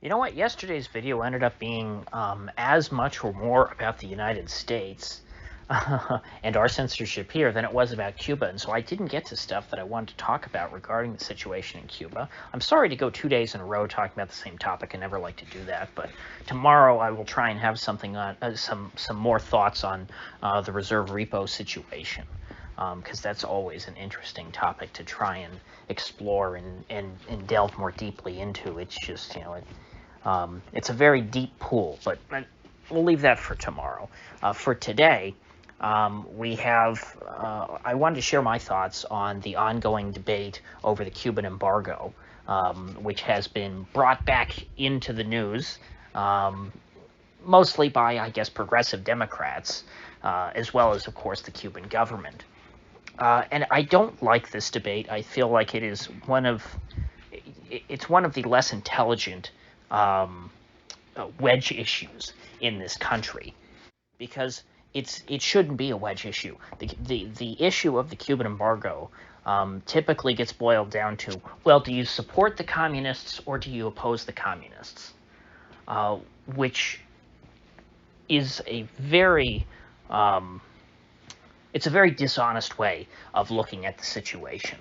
You know what? Yesterday's video ended up being as much or more about the United States and our censorship here than it was about Cuba, and so I didn't get to stuff that I wanted to talk about regarding the situation in Cuba. I'm sorry to go 2 days in a row talking about the same topic. I never like to do that, but tomorrow I will try and have something on some more thoughts on the reserve repo situation, because that's always an interesting topic to try and explore and delve more deeply into. It's just, it's a very deep pool, but we'll leave that for tomorrow. For today, we have, I wanted to share my thoughts on the ongoing debate over the Cuban embargo, which has been brought back into the news, mostly by, I guess, progressive Democrats, as well as, of course, the Cuban government. And I don't like this debate. I feel like it's one of the less intelligent wedge issues in this country, because it shouldn't be a wedge issue. The issue of the Cuban embargo typically gets boiled down to, well, do you support the communists or do you oppose the communists? Which is a very it's a very dishonest way of looking at the situation,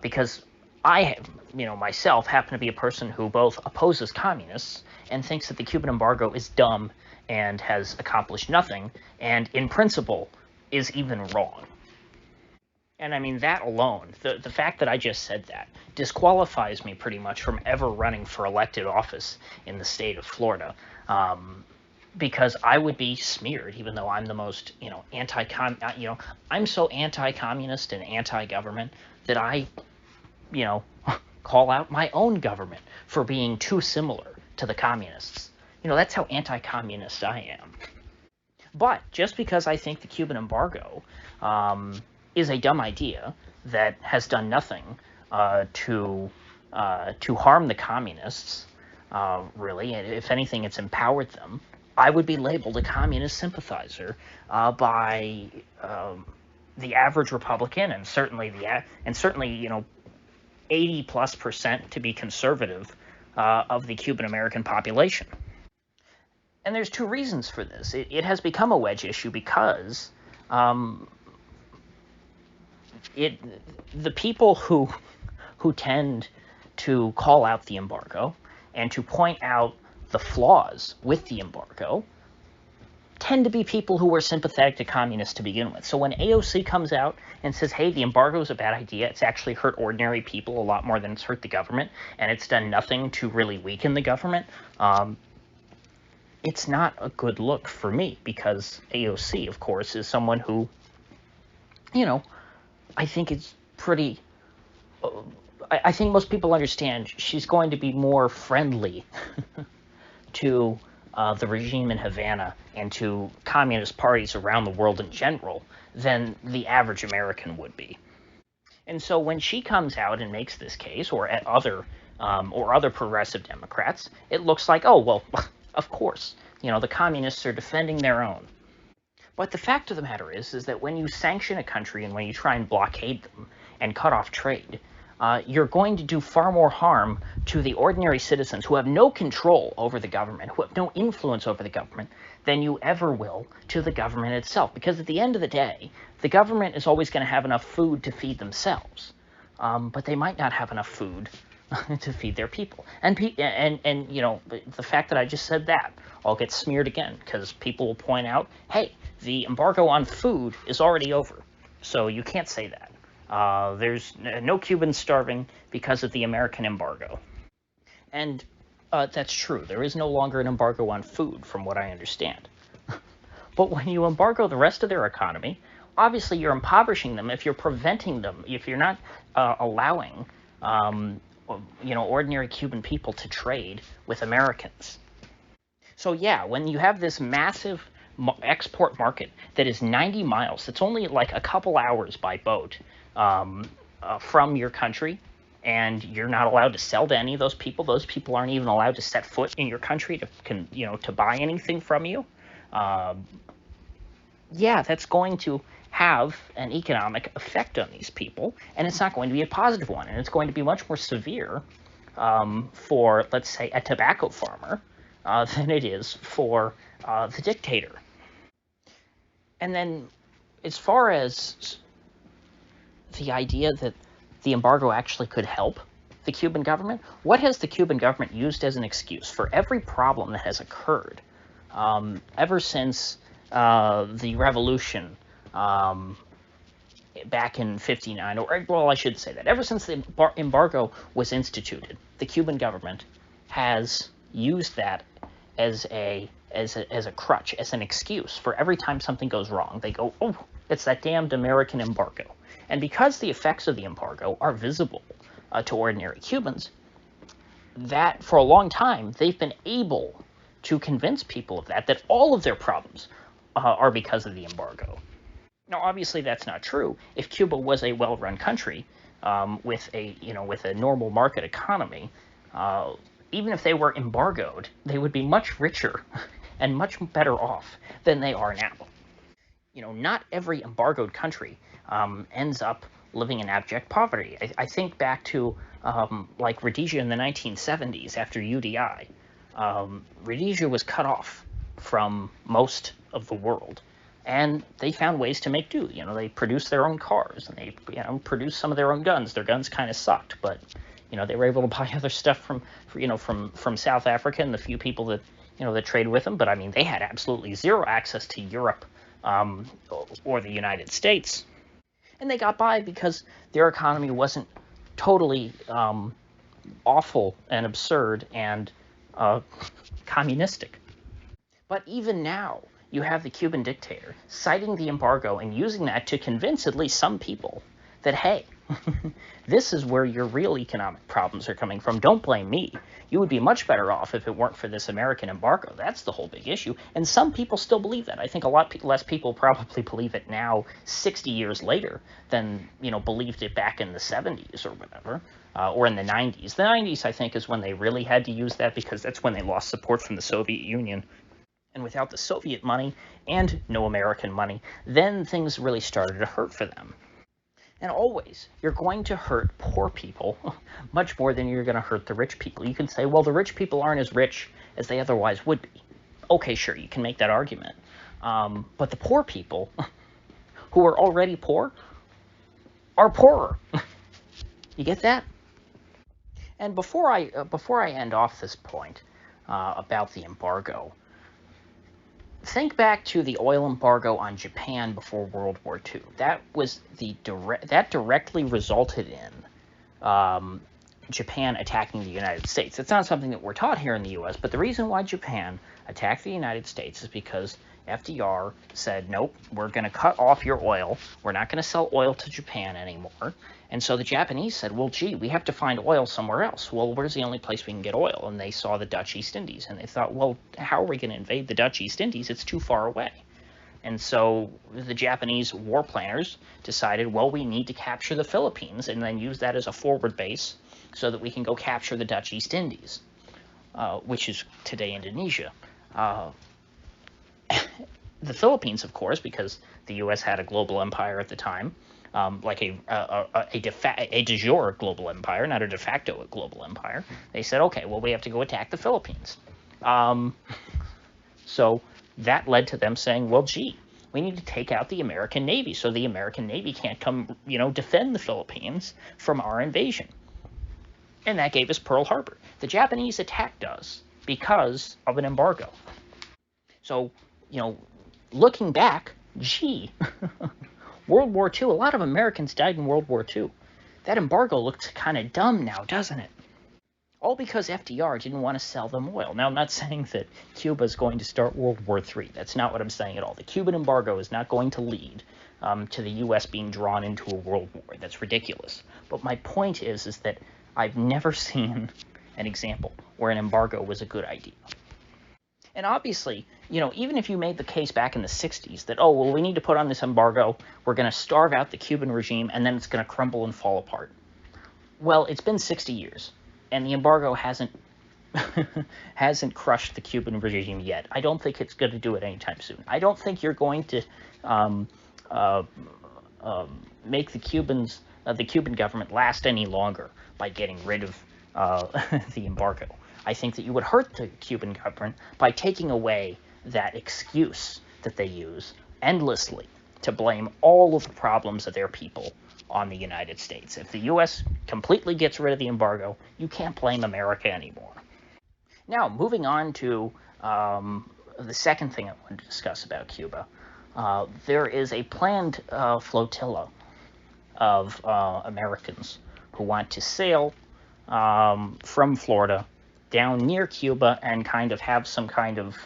because I, myself happen to be a person who both opposes communists and thinks that the Cuban embargo is dumb and has accomplished nothing, and in principle is even wrong. And I mean, that alone, the fact that I just said that, disqualifies me pretty much from ever running for elected office in the state of Florida, because I would be smeared, even though I'm the most, I'm so anti-communist and anti-government that I call out my own government for being too similar to the communists. That's how anti-communist I am. But just because I think the Cuban embargo is a dumb idea that has done nothing to harm the communists, really, and if anything, it's empowered them, I would be labeled a communist sympathizer by the average Republican, and certainly 80+% to be conservative of the Cuban American population. And there's two reasons for this. It has become a wedge issue because the people who tend to call out the embargo and to point out the flaws with the embargo tend to be people who were sympathetic to communists to begin with. So when AOC comes out and says, hey, the embargo is a bad idea, it's actually hurt ordinary people a lot more than it's hurt the government, and it's done nothing to really weaken the government, it's not a good look for me, because AOC, of course, is someone who, I think it's pretty... I think most people understand she's going to be more friendly to the regime in Havana and to communist parties around the world in general than the average American would be. And so when she comes out and makes this case, or at other progressive Democrats, it looks like, oh, well, of course, the communists are defending their own. But the fact of the matter is that when you sanction a country and when you try and blockade them and cut off trade, you're going to do far more harm to the ordinary citizens who have no control over the government, who have no influence over the government, than you ever will to the government itself. Because at the end of the day, the government is always going to have enough food to feed themselves, but they might not have enough food to feed their people. And the fact that I just said that, I'll get smeared again, because people will point out, hey, the embargo on food is already over, so you can't say that. There's no Cubans starving because of the American embargo. And that's true. There is no longer an embargo on food, from what I understand. But when you embargo the rest of their economy, obviously you're impoverishing them if you're preventing them, if you're not allowing, ordinary Cuban people to trade with Americans. So yeah, when you have this massive export market that is 90 miles, that's only like a couple hours by boat, from your country, and you're not allowed to sell to any of those people. Those people aren't even allowed to set foot in your country to buy anything from you. Yeah, that's going to have an economic effect on these people, and it's not going to be a positive one, and it's going to be much more severe for, let's say, a tobacco farmer than it is for the dictator. And then, as far as the idea that the embargo actually could help the Cuban government, what has the Cuban government used as an excuse for every problem that has occurred ever since the revolution back in '59, or well, I should say that ever since the embargo was instituted, the Cuban government has used that as a crutch, as an excuse for every time something goes wrong. They go, oh, it's that damned American embargo. And because the effects of the embargo are visible to ordinary Cubans, that for a long time they've been able to convince people of that all of their problems are because of the embargo. Now, obviously, that's not true. If Cuba was a well-run country with a normal market economy, even if they were embargoed, they would be much richer and much better off than they are now. Not every embargoed country ends up living in abject poverty. I think back to like Rhodesia in the 1970s after UDI. Rhodesia was cut off from most of the world, and they found ways to make do. They produced their own cars, and they produced some of their own guns. Their guns kind of sucked, but they were able to buy other stuff from South Africa and the few people that that trade with them. But I mean, they had absolutely zero access to Europe or the United States, and they got by because their economy wasn't totally awful and absurd and communistic. But even now, you have the Cuban dictator citing the embargo and using that to convince at least some people that, hey, this is where your real economic problems are coming from. Don't blame me. You would be much better off if it weren't for this American embargo. That's the whole big issue. And some people still believe that. I think a lot less people probably believe it now, 60 years later, than believed it back in the 70s or whatever, or in the 90s. The 90s, I think, is when they really had to use that, because that's when they lost support from the Soviet Union. And without the Soviet money and no American money, then things really started to hurt for them. And always, you're going to hurt poor people much more than you're going to hurt the rich people. You can say, well, the rich people aren't as rich as they otherwise would be. Okay, sure, you can make that argument. But the poor people, who are already poor, are poorer. You get that? And before I end off this point about the embargo, think back to the oil embargo on Japan before World War II. That was that directly resulted in Japan attacking the United States. It's not something that we're taught here in the U.S., but the reason why Japan attacked the United States is because FDR said, nope, we're going to cut off your oil. We're not going to sell oil to Japan anymore. And so the Japanese said, well, gee, we have to find oil somewhere else. Well, where's the only place we can get oil? And they saw the Dutch East Indies, and they thought, well, how are we going to invade the Dutch East Indies? It's too far away. And so the Japanese war planners decided, well, we need to capture the Philippines and then use that as a forward base so that we can go capture the Dutch East Indies, which is today Indonesia. The Philippines, of course, because the U.S. had a global empire at the time, like a de jure global empire, not a de facto global empire. They said, okay, well, we have to go attack the Philippines. So that led to them saying, well, gee, we need to take out the American Navy so the American Navy can't come, defend the Philippines from our invasion. And that gave us Pearl Harbor. The Japanese attacked us because of an embargo. So, looking back, gee, World War II, a lot of Americans died in World War II. That embargo looks kind of dumb now, doesn't it? All because FDR didn't want to sell them oil. Now, I'm not saying that Cuba is going to start World War III. That's not what I'm saying at all. The Cuban embargo is not going to lead to the U.S. being drawn into a world war. That's ridiculous. But my point is that I've never seen an example where an embargo was a good idea. And obviously, even if you made the case back in the 60s that, oh, well, we need to put on this embargo, we're going to starve out the Cuban regime, and then it's going to crumble and fall apart. Well, it's been 60 years, and the embargo hasn't crushed the Cuban regime yet. I don't think it's going to do it anytime soon. I don't think you're going to make the Cuban government last any longer by getting rid of the embargo. I think that you would hurt the Cuban government by taking away that excuse that they use endlessly to blame all of the problems of their people on the United States. If the U.S. completely gets rid of the embargo, you can't blame America anymore. Now, moving on to the second thing I wanted to discuss about Cuba, there is a planned flotilla of Americans who want to sail from Florida down near Cuba and kind of have some kind of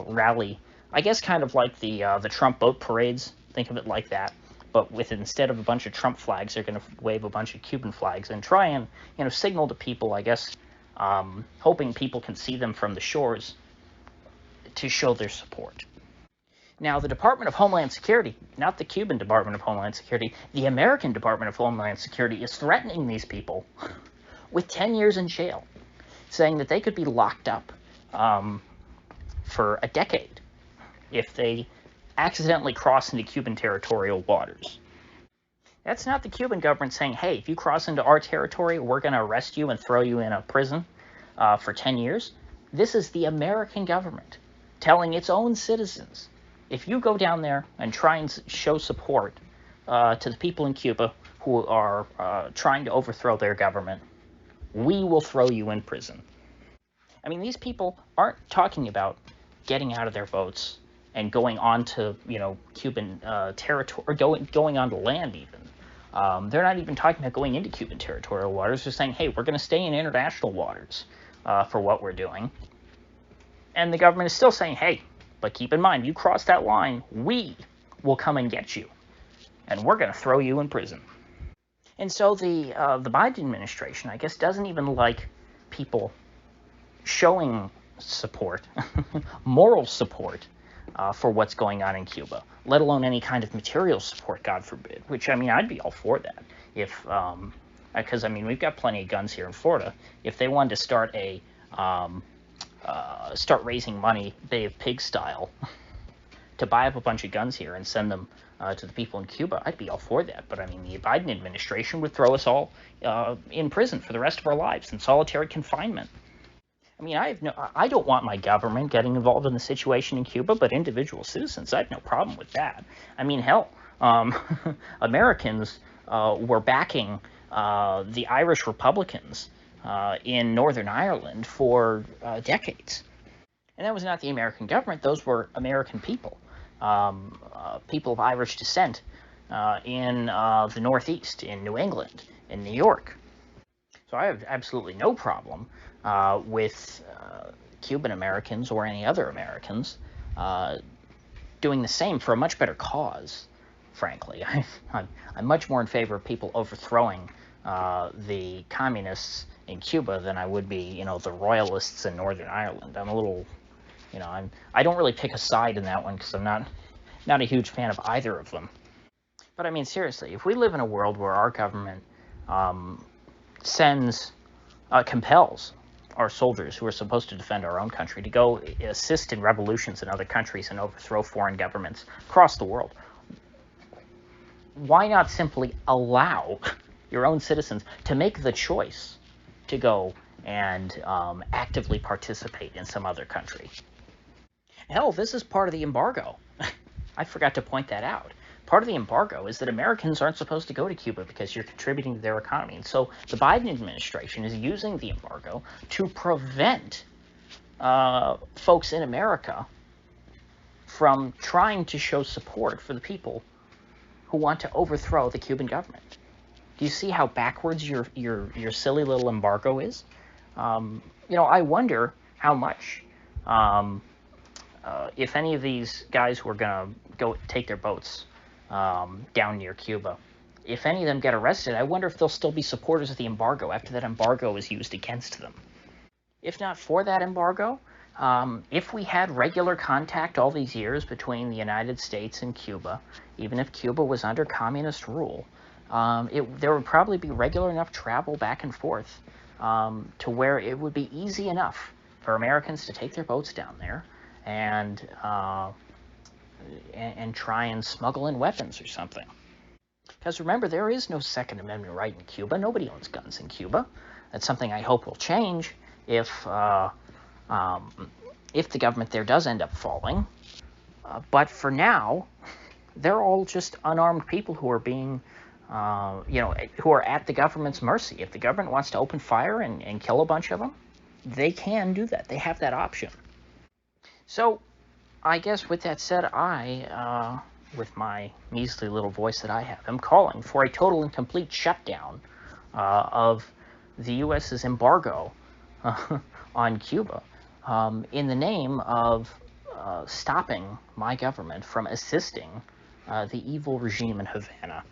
rally. I guess kind of like the Trump boat parades. Think of it like that. But with instead of a bunch of Trump flags, they're going to wave a bunch of Cuban flags and try and signal to people. I guess hoping people can see them from the shores to show their support. Now, the Department of Homeland Security, not the Cuban Department of Homeland Security, the American Department of Homeland Security is threatening these people with 10 years in jail, saying that they could be locked up for a decade if they accidentally cross into Cuban territorial waters. That's not the Cuban government saying, hey, if you cross into our territory, we're going to arrest you and throw you in a prison for 10 years. This is the American government telling its own citizens, if you go down there and try and show support to the people in Cuba who are trying to overthrow their government, we will throw you in prison. I mean, these people aren't talking about getting out of their boats and going onto, Cuban territory, or going onto land even. They're not even talking about going into Cuban territorial waters. They're saying, hey, we're going to stay in international waters for what we're doing. And the government is still saying, hey, but keep in mind, you cross that line, we will come and get you. And we're going to throw you in prison. And so the Biden administration, I guess, doesn't even like people showing support, moral support, for what's going on in Cuba, let alone any kind of material support, God forbid, which, I mean, I'd be all for that. If, because, I mean, we've got plenty of guns here in Florida. If they wanted to start start raising money, Bay of Pigs style, to buy up a bunch of guns here and send them to the people in Cuba, I'd be all for that. But I mean, the Biden administration would throw us all in prison for the rest of our lives in solitary confinement. I mean, I don't want my government getting involved in the situation in Cuba, but individual citizens, I have no problem with that. I mean, hell, Americans were backing the Irish Republicans in Northern Ireland for decades. And that was not the American government. Those were American people, people of Irish descent in the Northeast, in New England, in New York. So I have absolutely no problem with Cuban Americans or any other Americans doing the same for a much better cause, frankly. I'm much more in favor of people overthrowing the communists in Cuba than I would be, the royalists in Northern Ireland. I'm a little, I don't really pick a side in that one because I'm not a huge fan of either of them. But I mean, seriously, if we live in a world where our government compels our soldiers who are supposed to defend our own country to go assist in revolutions in other countries and overthrow foreign governments across the world, why not simply allow your own citizens to make the choice to go and actively participate in some other country? Hell, this is part of the embargo. I forgot to point that out. Part of the embargo is that Americans aren't supposed to go to Cuba because you're contributing to their economy. And so the Biden administration is using the embargo to prevent folks in America from trying to show support for the people who want to overthrow the Cuban government. Do you see how backwards your silly little embargo is? I wonder how much, if any of these guys who are going to go take their boats down near Cuba, if any of them get arrested, I wonder if they'll still be supporters of the embargo after that embargo is used against them. If not for that embargo, if we had regular contact all these years between the United States and Cuba, even if Cuba was under communist rule, there would probably be regular enough travel back and forth to where it would be easy enough for Americans to take their boats down there and try and smuggle in weapons or something. Because remember, there is no Second Amendment right in Cuba. Nobody owns guns in Cuba. That's something I hope will change if the government there does end up falling. But for now, they're all just unarmed people who are being, who are at the government's mercy. If the government wants to open fire and kill a bunch of them, they can do that. They have that option. So, I guess with that said, with my measly little voice that I have, am calling for a total and complete shutdown of the U.S.'s embargo on Cuba in the name of stopping my government from assisting the evil regime in Havana.